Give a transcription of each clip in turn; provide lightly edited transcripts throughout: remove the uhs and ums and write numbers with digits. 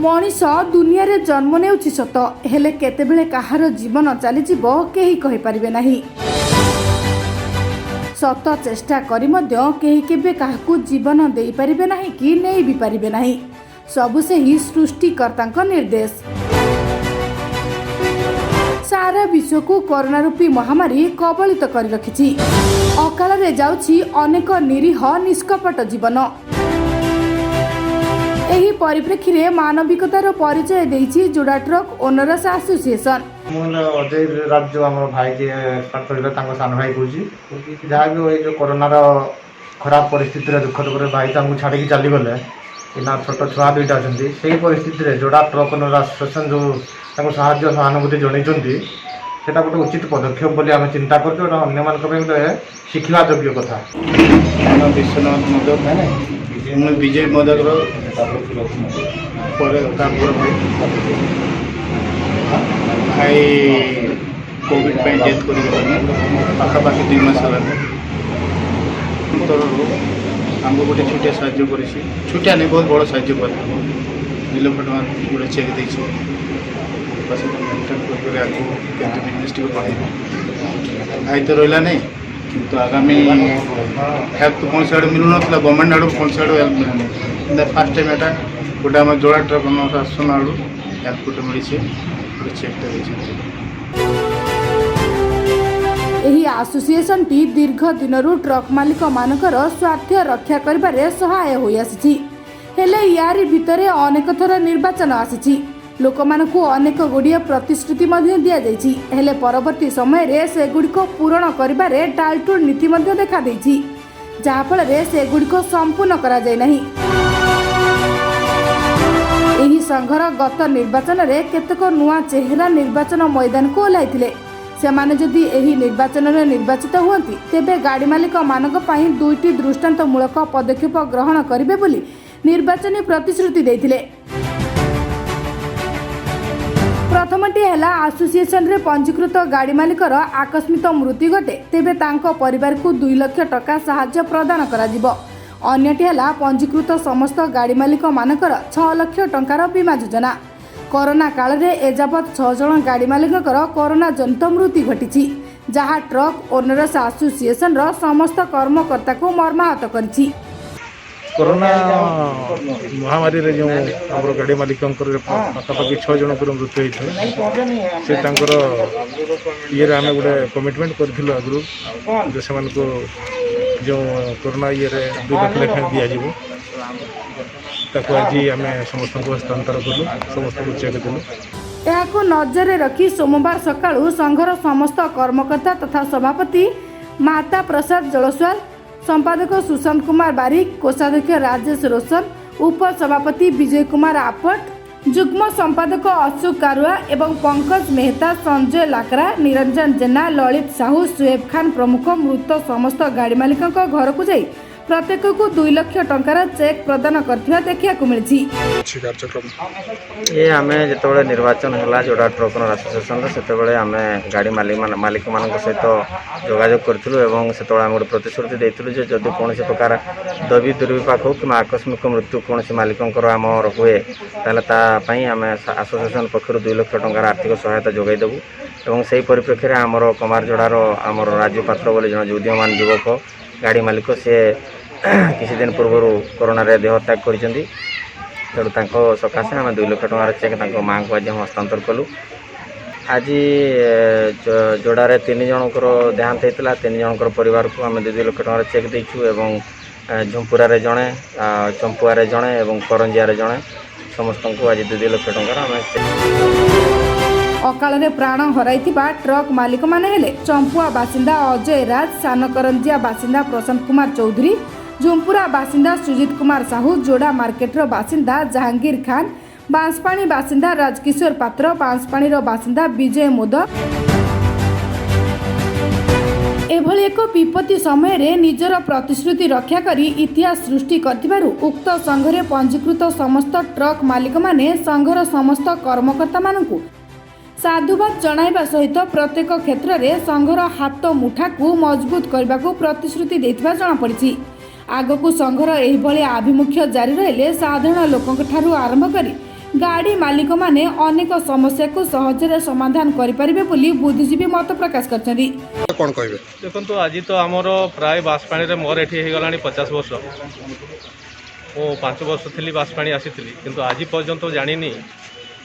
मनीष दुनिया रे जन्म नेउछि सत हेले केतेबेले कहार जीवन चलीजिब केही कहि परिबे नाही। सत चेष्टा करी मध्य केही केबे काहाकू जीवन देई परिबे नाही कि नेई भी परिबे नाही। सबु से ही सृष्टिकर्तांक निर्देश। सारा विश्व को कोरोना रूपी महामारी कबलित कर रखिछि। अकाल रे जाउछि अनेक निरीह निष्कपट जीवन। एही परिप्रेक्षी रे मानविकतार परिचय देइछि जोड़ा ट्रक ओनर्स एसोसिएशन। अजय राज जो आम भाई जी सान भाई कह जहाँ भी जो कोरोनार खराब परिस्थिति दुखद भाई छाड़ी चली गले ना छोट छुआ दुईटा अच्छे से परिस्थिति जोड़ा ट्रक ओनर एसोसिएशन जो साहाय्य सहानुभूति जनईं सेटा गोटे उचित पदक्षेप बोली आम चिंता करूँ। अन्य मान गोटे शिखा योग्य कथा। विश्वनाथ मोदक विजय मोदक भाई कोविड डेथ कर पाखापाखि 2 मास आमको गोटे छोटिया साहाଯ୍य कर छोटिया नहीं बहुत बड़ साहाଯ୍य कर 2 लाख टଙ୍କା गोटे चेक दे बिजनेस भाई तो रहा नहीं किंतु आगामी हेल्प तो कौन आड़ मिलू ना गवर्नमेंट आड़ कौन आड़ हेल्प मिलूनी फास्ट टाइम एटा गोटे आम जोड़ा ट्रक आसन आड़ हेल्प गोटे मिली चेकटा एही एसोसिएशन टी दीर्घ दिनरू ट्रक मालिक मानकर स्वार्थ रक्षा करिबारे सहाय होई आसीछि। हेले यारी भितरे अनेक थर निर्वाचन आसीछि। लोकमानकु अनेक गुड़िया प्रतिश्रुति मध्य दिया जाइछि। हेले परवर्ती समय रे से गुड़िको पूरण करिबारे टालटुल नीति मध्य देखा देइछि जहा फल रे से गुड़िको संपूर्ण करा जाय नाही। एही संघर गत निर्वाचन रे केतक नुआ चेहरा निर्वाचन मैदान को ओह्लाइथिले। सेमाने जदि एही निर्वाचन रे निर्वाचित हुअंती तेबे गाड़ी मालिक मानक पई 2टी दृष्टांतमूलक पदक्षेप ग्रहण करिवे बोली निर्वाचनी प्रतिश्रुति देइथिले। प्रथमटी है एसोसिएशन रे पंजीकृत गाड़ी मालिकर आकस्मिक मृत्यु घटे तेबे तांको परिवार को 2 लाख टका सहायता प्रदान करा जिवो। अन्यटी है पंजीकृत समस्त गाड़ी मालिक मानकर 6 लाख टंकार बीमा योजना। कोरोना काल रे एजावत 6 जन गाड़ी मालिककर कोरोना जनित मृत्यु घटी जहाँ ट्रक ओनर्स एसोसिएशन रो समस्त कर्मकर्ता को मर्माहत करिछि। कोरोना महामारी रे जो हमर गाड़ी मालिक पाखापाखि 6 जन मृत्यु होता से ये आम गोटे कमिटमेंट करूँ आगु जो से जो कोरोना ये 2 लाख लेखा दिज्व ताको आज आम समस्त को हस्तांतर कलु समस्त को चेक देलु। एहाको नजर रखी सोमवार सकाळु संघर समस्त कर्मकर्ता तथा सभापति माता प्रसाद जलस्वाल, संपादक सुशांत कुमार बारिक, कोषाध्यक्ष राजेश रोशन, उपसभापति विजय कुमार आपट, जुग्म संपादक अशोक कारुआ एवं पंकज मेहता, संजय लाकरा, निरंजन जेना, ललित साहू, सुएब खान प्रमुख मृत समस्त गाड़ी मालिक घर को जाई प्रत्येक को 2 लाख टंकार चेक प्रदान करथिबा देखिया को मिलछि। ये आमे जेतबेले निर्वाचन होला जोड़ा ट्रक ओनर एसोसिएशन सेतबेले आमे गाड़ी मालिक मान सहित जोगाजोग करथिलु एवं सेतबेले आमे प्रतिश्रुति दैथिलु जे जदि कोनोसी प्रकार दबी दुर्विपाक हो कि आकस्मिक मृत्यु कोनोसी मालिकंकर आमर हुए ताले ता पई आमे एसोसिएशन पक्षरु 2 लाख टंकार आर्थिक सहायता जोगाई देबु एवं सेही परिप्रेक्षी रे आमर कमार जोड़ार आमर राज्य पात्र बोले जन उद्यमान युवक गाड़ी मालिक से किसी दिन पूर्व कोरोना रे देह त्याग करिसेंती तेणु सकाशे आम 2 लाख टंकार चेक माँ को आज हम हस्तांतर कलु। आज जोड़ारे 3 जनकर देहांत होता 3 जनकर परिवार को आम 2 लाख टंकार चेक देचु एवं झुंपुरा जड़े चंपुआ जड़े एवं करंजिया जड़े समस्त को आज 2 लाख टंकार आम अकाल रे प्राण हराइथिबा ट्रक मालिक माने हेले चंपुआ बासिंदा अजय राज, सानकरंजिया बासिंदा प्रशांत कुमार चौधरी, झुंपुरा बासिंदा सुजित कुमार साहू, जोड़ा मार्केटर बासिंदा जहांगीर खान, बांसपाणी बासिंदा राजकिशोर पात्र, बांसपाणी बासिंदा विजय मोदक। एभली एक विपत्ति समय रे निजर प्रतिश्रुति रक्षा करी इतिहास सृष्टि करथिबारु उक्त संघरे पंजीकृत समस्त ट्रक मालिक माने संघर समस्त कर्मकर्ता मानकु साधुवाद जणाइबा सहित प्रत्येक क्षेत्र में संघर हाथ मुठा को मजबूत करने को प्रतिश्रुति देथिबा जଣା पड़िछि। आगकू संघर एहिभଳି आभिमुख्य जारी रहिले साधारण लोकंक ठारू आरंभ करी गाड़ी मालिक माने अनेक समस्या को सहजरे समाधान करिपारिबे बोली बुद्धिजीवी मत प्रकाश करछन्ती। कौन कहबे देखो आज तो आमर प्राय बासपाणी मोर ये होगा 50 वर्ष मो 5 वर्ष थी बासपाणी आसी किंतु आज पर्यंत जानी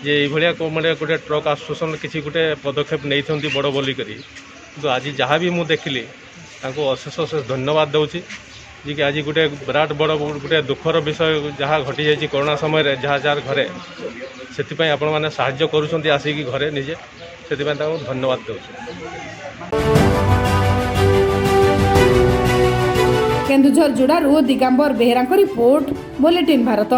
जे ये मैंने गोटे ट्रक एसोसिएशन किसी गोटे पदक्षेप नहीं बड़ बोलिक किंतु आज जहाँ भी मुझे देखिली अशेष अशेष धन्यवाद दूसरी जी कि आज गोटे विराट बड़ गोटे दुखर विषय जहाँ घटी जाइए कोरोना समय जहाँ जार घरे से आपण मैंने साहाय्य करुँच आसिक घरे निजे से धन्यवाद दूसरी। केन्दुझर जोड़ारू दिगंबर बेहेरा रिपोर्ट बुलेटिन भारत।